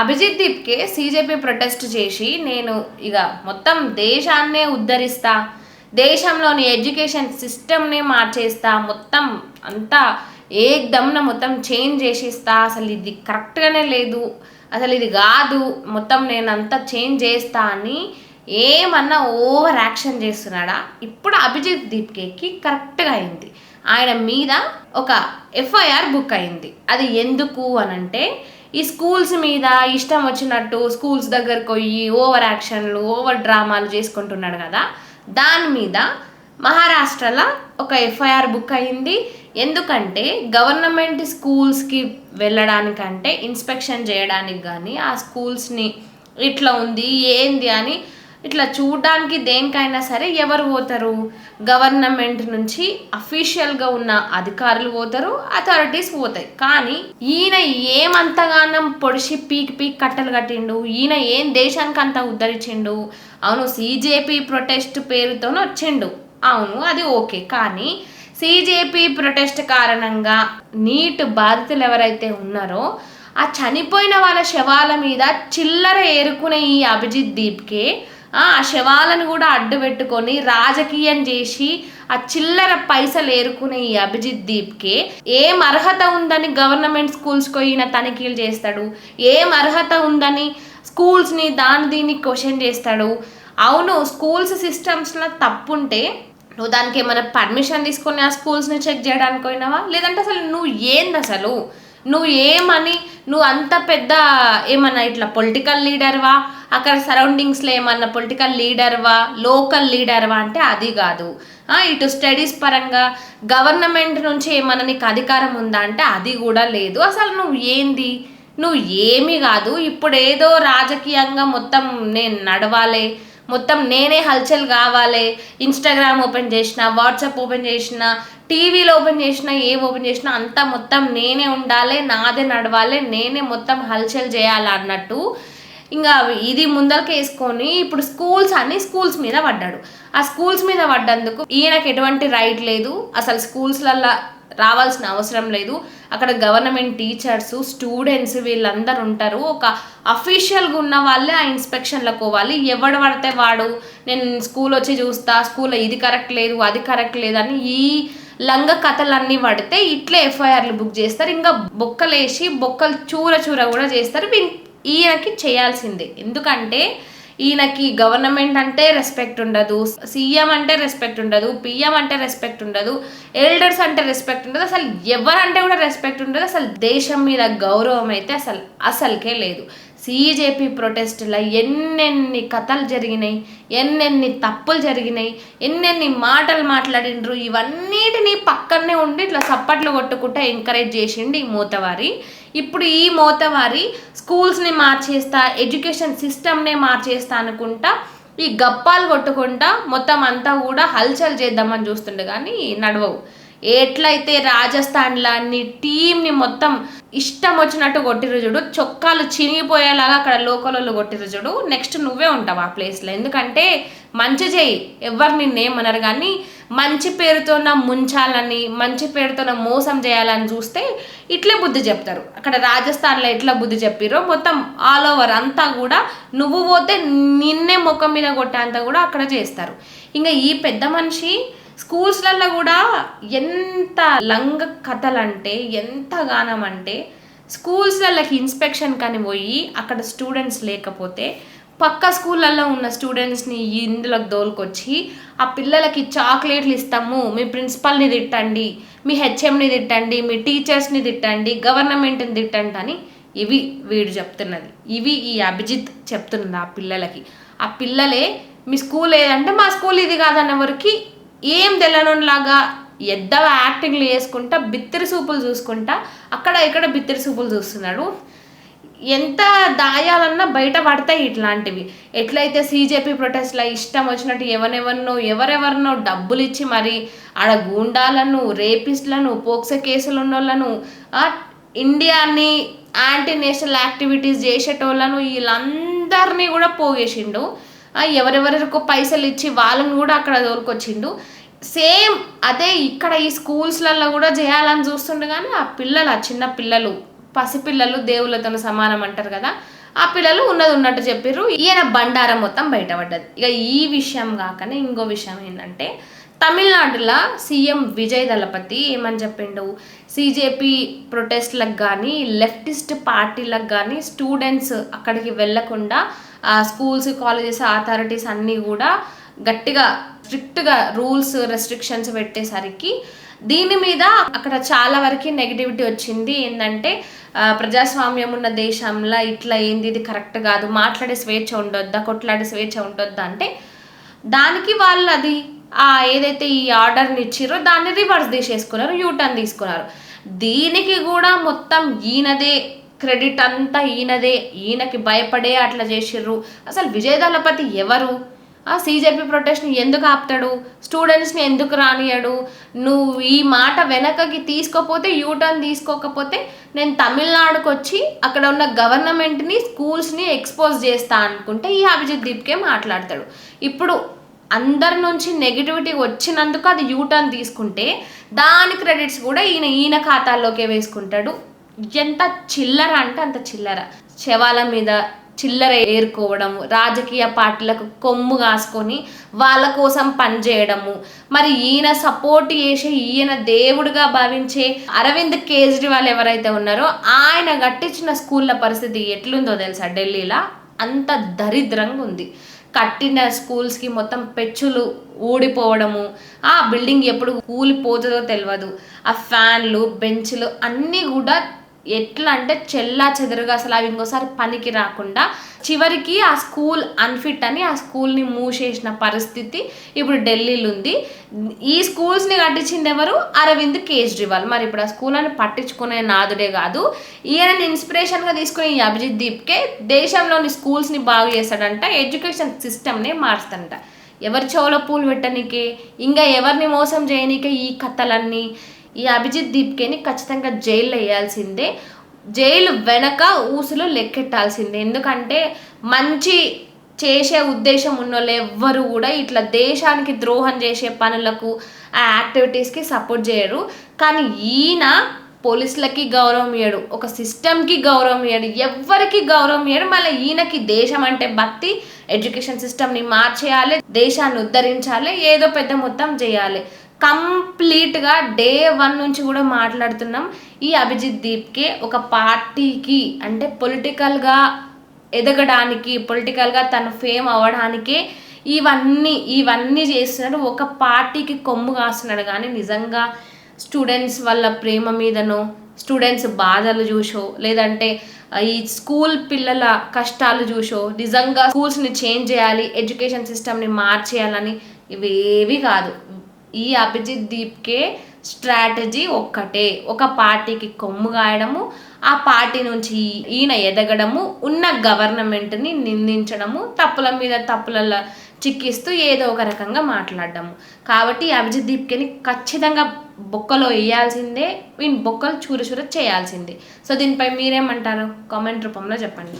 Abhijit Deepke CJP protest చేసి నేను ఇక మొత్తం దేశాన్నే ఉద్ధరిస్తా, దేశంలోని ఎడ్యుకేషన్ సిస్టమ్ని మార్చేస్తా, మొత్తం అంతా ఏకదమ్న మొత్తం చేంజ్ చేసిస్తా, అసలు ఇది కరెక్ట్గానే లేదు, అసలు ఇది కాదు, మొత్తం నేను అంతా చేంజ్ చేస్తా అని ఏమన్నా ఓవర్ యాక్షన్ చేస్తున్నాడా? ఇప్పుడు అభిజిత్ దీప్కేకి కరెక్ట్గా అయింది. ఆయన మీద ఒక ఎఫ్ఐఆర్ బుక్ అయింది. అది ఎందుకు అనంటే, ఈ స్కూల్స్ మీద ఇష్టం వచ్చినట్టు స్కూల్స్ దగ్గరకు పోయి ఓవర్ యాక్షన్లు, ఓవర్ డ్రామాలు చేసుకుంటున్నాడు కదా, దాని మీద మహారాష్ట్రలో ఒక ఎఫ్ఐఆర్ బుక్ అయింది. ఎందుకంటే గవర్నమెంట్ స్కూల్స్కి వెళ్ళడానికంటే ఇన్స్పెక్షన్ చేయడానికి కానీ ఆ స్కూల్స్ని ఇట్లా ఉంది ఏంది అని ఇట్లా చూడడానికి దేనికైనా సరే ఎవరు పోతారు? గవర్నమెంట్ నుంచి అఫీషియల్గా ఉన్న అధికారులు పోతారు, అథారిటీస్ పోతాయి. కానీ ఈయన ఏమంతగానం పొడిచి పీక్ కట్టలు కట్టిండు, ఈయన ఏం దేశానికి అంతా ఉద్ధరించిండు? అవును, సీజేపీ ప్రొటెస్ట్ పేరుతోనే వచ్చిండు, అవును అది ఓకే. కానీ సీజేపీ ప్రొటెస్ట్ కారణంగా నీట్ బాధితులు ఎవరైతే ఉన్నారో ఆ చనిపోయిన వాళ్ళ శవాల మీద చిల్లర ఏరుకునే ఈ అభిజిత్ దీప్కే ఆ శవాలను కూడా అడ్డు పెట్టుకొని రాజకీయం చేసి ఆ చిల్లర పైసలు ఏరుకునే ఈ అభిజిత్ దీప్కే ఏం అర్హత ఉందని గవర్నమెంట్ స్కూల్స్కి ఈయన తనిఖీలు చేస్తాడు? ఏం అర్హత ఉందని స్కూల్స్ని దీన్ని క్వశ్చన్ చేస్తాడు? అవును, స్కూల్స్ సిస్టమ్స్లో తప్పుంటే నువ్వు దానికి ఏమైనా పర్మిషన్ తీసుకొని ఆ స్కూల్స్ని చెక్ చేయడానికి పోయినావా? లేదంటే అసలు నువ్వు ఏంది, అసలు నువ్వు ఏమని, నువ్వు అంత పెద్ద ఏమన్నా ఇట్లా పొలిటికల్ లీడర్వా, అక్కడ సరౌండింగ్స్లో ఏమన్నా పొలిటికల్ లీడర్వా, లోకల్ లీడర్వా అంటే అది కాదు. ఇటు స్టడీస్ పరంగా గవర్నమెంట్ నుంచి ఏమన్నా నీకు అధికారం ఉందా అంటే అది కూడా లేదు. అసలు నువ్వు ఏంది? నువ్వు ఏమీ కాదు. ఇప్పుడు ఏదో రాజకీయంగా మొత్తం నేను నడవాలి, మొత్తం నేనే హల్చల్ కావాలి, ఇన్స్టాగ్రామ్ ఓపెన్ చేసిన, వాట్సాప్ ఓపెన్ చేసిన, టీవీలో ఓపెన్ చేసినా, ఓపెన్ చేసినా అంతా మొత్తం నేనే ఉండాలి, నాదే నడవాలి, నేనే మొత్తం హల్చల్ చేయాలి అన్నట్టు ఇంకా ఇది ముందరికి వేసుకొని ఇప్పుడు స్కూల్స్ మీద పడ్డాడు. ఆ స్కూల్స్ మీద పడ్డందుకు ఈయనకి ఎటువంటి రైట్ లేదు, అసలు స్కూల్స్లల్లో రావాల్సిన అవసరం లేదు. అక్కడ గవర్నమెంట్ టీచర్స్, స్టూడెంట్స్ వీళ్ళందరూ ఉంటారు. ఒక అఫీషియల్గా ఉన్న వాళ్ళే ఆ ఇన్స్పెక్షన్లకు పోవాలి. ఎవడు పడితే వాడు నేను స్కూల్ వచ్చి చూస్తా, స్కూల్లో ఇది కరెక్ట్ లేదు, అది కరెక్ట్ లేదని ఈ లంగ కథలన్నీ పడితే ఇట్లే ఎఫ్ఐఆర్లు బుక్ చేస్తారు. ఇంకా బొక్కలేసి బొక్కలు చూర కూడా చేస్తారు. ఈయనకి చేయాల్సిందే. ఎందుకంటే ఈయనకి గవర్నమెంట్ అంటే రెస్పెక్ట్ ఉండదు, సీఎం అంటే రెస్పెక్ట్ ఉండదు, పిఎం అంటే రెస్పెక్ట్ ఉండదు, ఎల్డర్స్ అంటే రెస్పెక్ట్ ఉండదు, అసలు ఎవరంటే కూడా రెస్పెక్ట్ ఉండదు. అసలు దేశం మీద గౌరవం అయితే అసలుకే లేదు. సీజేపీ ప్రొటెస్ట్లో ఎన్నెన్ని కథలు జరిగినాయి, ఎన్నెన్ని తప్పులు జరిగినాయి, ఎన్నెన్ని మాటలు మాట్లాడిండ్రు, ఇవన్నిటినీ పక్కనే ఉండి ఇట్లా సప్పట్లు కొట్టుకుంటా ఎంకరేజ్ చేసిండు ఈ మోతవారి. ఇప్పుడు ఈ మోతవారి స్కూల్స్ని మార్చేస్తా, ఎడ్యుకేషన్ సిస్టమ్నే మార్చేస్తా అనుకుంటా ఈ గప్పాలు కొట్టుకుంటా మొత్తం అంతా కూడా హల్చల్ చేద్దామని చూస్తుండే కానీ నడవవు. ఎట్లయితే రాజస్థాన్లో నీ టీంని మొత్తం ఇష్టం వచ్చినట్టు కొట్టిరు చూడు, చొక్కాలు చినిగిపోయేలాగా అక్కడ లోకల్లో కొట్టిరు చూడు, నెక్స్ట్ నువ్వే ఉంటావు ఆ ప్లేస్లో. ఎందుకంటే మంచి చేయి, ఎవరు నిన్నేమన్నారు, కానీ మంచి పేరుతోన ముంచాలని, మంచి పేరుతోన మోసం చేయాలని చూస్తే ఇట్లే బుద్ధి చెప్తారు. అక్కడ రాజస్థాన్లో ఎట్లా బుద్ధి చెప్పిరో మొత్తం ఆల్ ఓవర్ అంతా కూడా నువ్వు పోతే నిన్నే ముఖం మీద కొట్టేంత కూడా అక్కడ చేస్తారు. ఇంకా ఈ పెద్ద మనిషి స్కూల్స్లలో కూడా ఎంత లంగ కథలంటే, ఎంత గానం అంటే, స్కూల్స్లకి ఇన్స్పెక్షన్ కానీ పోయి అక్కడ స్టూడెంట్స్ లేకపోతే పక్క స్కూళ్ళల్లో ఉన్న స్టూడెంట్స్ని ఇందులోకి దోలుకొచ్చి ఆ పిల్లలకి చాక్లెట్లు ఇస్తాము, మీ ప్రిన్సిపల్ని తిట్టండి, మీ హెచ్ఎంని తిట్టండి, మీ టీచర్స్ని తిట్టండి, గవర్నమెంట్ని తిట్టండి అని ఇవి వీడు చెప్తున్నది. ఇవి ఈ అభిజిత్ చెప్తున్నది ఆ పిల్లలకి. ఆ పిల్లలే మీ స్కూల్ ఏదంటే మా స్కూల్ ఇది కాదన్న వరకు ఏం తెల్లనోలాగా ఎద్దవ యాక్టింగ్లు చేసుకుంటా, బిత్తిరి సూపులు చూసుకుంటా అక్కడ ఇక్కడ బిత్తిరి సూపులు చూస్తున్నాడు. ఎంత దాయాలన్నా బయట పడతాయి ఇట్లాంటివి. ఎట్లయితే సీజేపీ ప్రొటెస్ట్లో ఇష్టం వచ్చినట్టు ఎవరెవరినో డబ్బులు ఇచ్చి మరి ఆడ గూండాలను, రేపిస్ట్లను, పోక్సో కేసులు ఉన్నోళ్ళను, ఇండియాని యాంటీ నేషనల్ యాక్టివిటీస్ చేసేటోళ్ళను వీళ్ళందరినీ కూడా పోగేసిండు. ఎవరెవరికో పైసలు ఇచ్చి వాళ్ళని కూడా అక్కడ తోలుకొచ్చిండు. సేమ్ అదే ఇక్కడ ఈ స్కూల్స్లలో కూడా చేయాలని చూస్తుండే కానీ ఆ పిల్లలు, ఆ చిన్న పిల్లలు, పసిపిల్లలు దేవుళ్ళతో సమానం అంటారు కదా, ఆ పిల్లలు ఉన్నది ఉన్నట్టు చెప్పిర్రు. ఈయన బండారం మొత్తం బయటపడ్డది. ఇక ఈ విషయం కాకనే ఇంకో విషయం ఏంటంటే, తమిళనాడులో సీఎం విజయ్ దళపతి ఏమని చెప్పిండు, సీజేపీ ప్రొటెస్ట్లకు కానీ లెఫ్టిస్ట్ పార్టీలకు కానీ స్టూడెంట్స్ అక్కడికి వెళ్లకుండా స్కూల్స్ కాలేజెస్ అథారిటీస్ అన్నీ కూడా గట్టిగా స్ట్రిక్ట్గా రూల్స్ రెస్ట్రిక్షన్స్ పెట్టేసరికి దీని మీద అక్కడ చాలా వరకు నెగిటివిటీ వచ్చింది. ఏంటంటే ప్రజాస్వామ్యం ఉన్న దేశంలో ఇట్లా ఏంది, ఇది కరెక్ట్ కాదు, మాట్లాడే స్వేచ్ఛ ఉండొద్దా, కొట్లాడే స్వేచ్ఛ ఉండొద్దా అంటే దానికి వాళ్ళు అది ఏదైతే ఈ ఆర్డర్ని ఇచ్చిరో దాన్ని రివర్స్ తీసేసుకున్నారు, యూటర్న్ తీసుకున్నారు. దీనికి కూడా మొత్తం ఈయనదే క్రెడిట్ అంతా ఈయనదే, ఈయనకి భయపడే అట్లా చేసిర్రు. అసలు విజయ్ దళపతి ఎవరు? సీజేపీ ప్రొటెస్ట్ని ఎందుకు ఆపుతాడు, స్టూడెంట్స్ని ఎందుకు రానియడు? నువ్వు ఈ మాట వెనకకి తీసుకోపోతే, యూటర్న్ తీసుకోకపోతే నేను తమిళనాడుకు వచ్చి అక్కడ ఉన్న గవర్నమెంట్ని స్కూల్స్ని ఎక్స్పోజ్ చేస్తా అనుకుంటే ఈ అభిజిత్ దీప్కే మాట్లాడతాడు. ఇప్పుడు అందరి నుంచి నెగిటివిటీ వచ్చినందుకు అది యూటర్న్ తీసుకుంటే దాని క్రెడిట్స్ కూడా ఈయన ఖాతాల్లోకే వేసుకుంటాడు. ఎంత చిల్లర అంటే అంత చిల్లర. శవాల మీద చిల్లర ఏరుకోవడము, రాజకీయ పార్టీలకు కొమ్ము కాసుకొని వాళ్ళ కోసం పనిచేయడము. మరి ఈయన సపోర్ట్ చేసే, ఈయన దేవుడిగా భావించే అరవింద్ కేజ్రీవాల్ ఎవరైతే ఉన్నారో ఆయన కట్టించిన స్కూళ్ళ పరిస్థితి ఎట్లుందో తెలుసా ఢిల్లీలో? అంత దరిద్రంగా ఉంది. కట్టిన స్కూల్స్కి మొత్తం పెచ్చులు ఊడిపోవడము, ఆ బిల్డింగ్ ఎప్పుడు కూలిపోతుందో తెలియదు, ఆ ఫ్యాన్లు బెంచ్లు అన్నీ కూడా ఎట్లా అంటే చెల్లా చెదరుగా, అసలు అవి ఇంకోసారి పనికి రాకుండా చివరికి ఆ స్కూల్ అన్ఫిట్ అని ఆ స్కూల్ని మూసేసిన పరిస్థితి ఇప్పుడు ఢిల్లీలో ఉంది. ఈ స్కూల్స్ని కట్టించింది ఎవరు? అరవింద్ కేజ్రీవాల్. మరి ఇప్పుడు ఆ స్కూల్ని పట్టించుకునే నాదుడే కాదు, ఈయనని ఇన్స్పిరేషన్గా తీసుకుని ఈ అభిజిత్ దీప్కే దేశంలోని స్కూల్స్ని బాగు చేస్తాడంట, ఎడ్యుకేషన్ సిస్టమ్నే మారుస్తాడంట. ఎవరి చెవులో పూలు పెట్టనీకే, ఇంకా ఎవరిని మోసం చేయనీకే ఈ కథలన్నీ. ఈ అభిజిత్ దీప్కేని ఖచ్చితంగా జైల్లో వేయాల్సిందే, జైలు వెనక ఊసులు లెక్కెట్టాల్సిందే. ఎందుకంటే మంచి చేసే ఉద్దేశం ఉన్నోళ్ళు ఎవ్వరు కూడా ఇట్లా దేశానికి ద్రోహం చేసే పనులకు ఆ యాక్టివిటీస్కి సపోర్ట్ చేయరు. కానీ ఈయన పోలీసులకి గౌరవం ఇయ్యడు, ఒక సిస్టమ్కి గౌరవం ఇయ్యడు, ఎవ్వరికి గౌరవం ఇయ్యడు. మళ్ళీ ఈయనకి దేశం అంటే భక్తి, ఎడ్యుకేషన్ సిస్టమ్ని మార్చేయాలి, దేశాన్ని ఉద్ధరించాలి, ఏదో పెద్ద మొత్తం చేయాలి. కంప్లీట్గా డే 1 నుంచి కూడా మాట్లాడుతున్నాం. ఈ అభిజిత్ దీప్కే ఒక పార్టీకి అంటే పొలిటికల్గా ఎదగడానికి, పొలిటికల్గా తను ఫేమ్ అవ్వడానికే ఇవన్నీ చేస్తున్నాడు. ఒక పార్టీకి కొమ్ము కాస్తున్నాడు. కానీ నిజంగా స్టూడెంట్స్ వాళ్ళ ప్రేమ మీదనో, స్టూడెంట్స్ బాధలు చూసో, లేదంటే ఈ స్కూల్ పిల్లల కష్టాలు చూసో, నిజంగా స్కూల్స్ని చేంజ్ చేయాలి, ఎడ్యుకేషన్ సిస్టమ్ని మార్చేయాలని ఇవేవి కాదు. ఈ అభిజిత్ దీప్కే స్ట్రాటజీ ఒక్కటే, ఒక పార్టీకి కొమ్ము గాయడము, ఆ పార్టీ నుంచి ఈయన ఎదగడము, ఉన్న గవర్నమెంట్ని నిందించడము, తప్పుల మీద తప్పుల చిక్కిస్తూ ఏదో ఒక రకంగా మాట్లాడడము. కాబట్టి అభిజిత్ దీప్కేని ఖచ్చితంగా బొక్కలో వేయాల్సిందే, వీని బొక్కలు చూరు చేయాల్సిందే. సో దీనిపై మీరేమంటారు? కామెంట్ రూపంలో చెప్పండి.